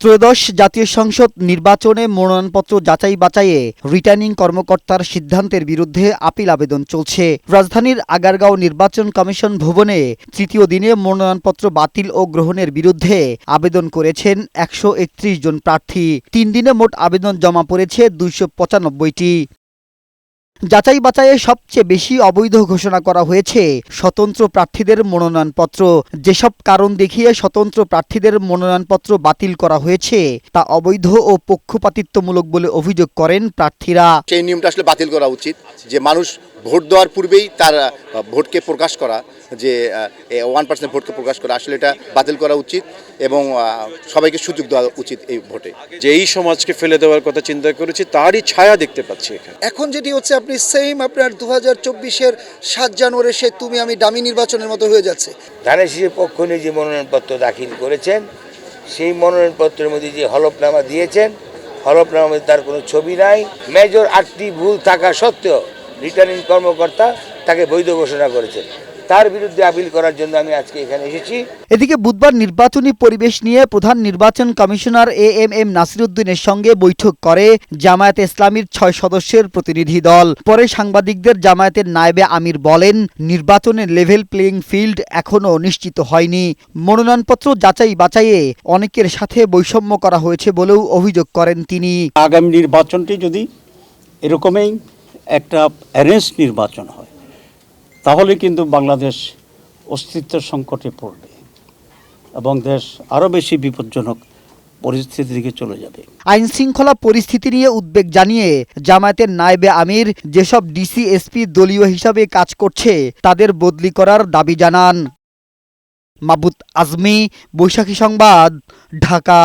ত্রয়োদশ জাতীয় সংসদ নির্বাচনে মনোনয়নপত্র যাচাই বাছাইয়ে রিটার্নিং কর্মকর্তার সিদ্ধান্তের বিরুদ্ধে আপিল আবেদন চলছে। রাজধানীর আগারগাঁও নির্বাচন কমিশন ভবনে তৃতীয় দিনে মনোনয়নপত্র বাতিল ও গ্রহণের বিরুদ্ধে আবেদন করেছেন ১৩১ জন প্রার্থী। ৩ দিনে মোট আবেদন জমা পড়েছে ২৯৫টি। যাচাই বাছাইয়ে সবচেয়ে বেশি অবৈধ ঘোষণা করা হয়েছে স্বতন্ত্র প্রার্থীদের মনোনয়নপত্র। যেসব কারণ দেখিয়ে স্বতন্ত্র প্রার্থীদের মনোনয়নপত্র বাতিল করা হয়েছে তা অবৈধ ও পক্ষপাতিত্বমূলক বলে অভিযোগ করেন প্রার্থীরা। সেই নিয়মটা আসলে বাতিল করা উচিত, যে মানুষ ভোট দেওয়ার পূর্বেই তার ভোটকে প্রকাশ করা, যে 1% ভোটকে প্রকাশ করা, আসলে এটা বাতিল করা উচিত এবং সবাইকে সুযোগ দেওয়া উচিত এই ভোটে। যে এই সমাজকে ফেলে দেওয়ার কথা চিন্তা করেছি তারই ছায়া দেখতে পাচ্ছি এখানে। এখন যেটি হচ্ছে আপনি আপনার 2024-এর 7 জানুয়ারি সে তুমি আমি ডামি নির্বাচনের মতো হয়ে যাচ্ছে। ধানের শীষের পক্ষ নিয়ে যে মনোনয়নপত্র দাখিল করেছেন সেই মনোনয়নপত্রের মধ্যে যে হলফনামা দিয়েছেন, হলফনামার মধ্যে তার কোনো ছবি নাই। মেজর 8টি ভুল থাকা সত্ত্বেও রিটার্নিং কর্মকর্তা তাকে বৈধ ঘোষণা করেছেন। তার বিরুদ্ধে আপিল করার জন্য আমি আজকে এখানে এসেছি। এদিকে বুধবার নির্বাচনী পরিবেশ নিয়ে প্রধান নির্বাচন কমিশনার এএমএম নাসিরউদ্দিনের সঙ্গে বৈঠক করে জামায়াতে ইসলামীর 6 সদস্যের প্রতিনিধি দল। পরে সাংবাদিকদের জামায়াতের নায়েবে আমির বলেন, নির্বাচনের লেভেল প্লেইং ফিল্ড এখনও নিশ্চিত হয়নি। মনোনয়নপত্র যাচাই বাছাইয়ে অনেকের সাথে বৈষম্য করা হয়েছে বলেও অভিযোগ করেন তিনি। আগামী নির্বাচনটি যদি এরকমই একটা অ্যারেঞ্জ নির্বাচন হয় তাহলে কিন্তু বাংলাদেশ অস্তিত্ব সংকটে পড়বে এবং দেশ আরও বেশি বিপজ্জনক পরিস্থিতির দিকে চলে যাবে। আইন শৃঙ্খলা পরিস্থিতি নিয়ে উদ্বেগ জানিয়ে জামায়াতের নায়েবে আমির যেসব ডিসি এসপি দলীয় হিসাবে কাজ করছে তাদের বদলি করার দাবি জানান। মাবুত আজমি, বৈশাখী সংবাদ, ঢাকা।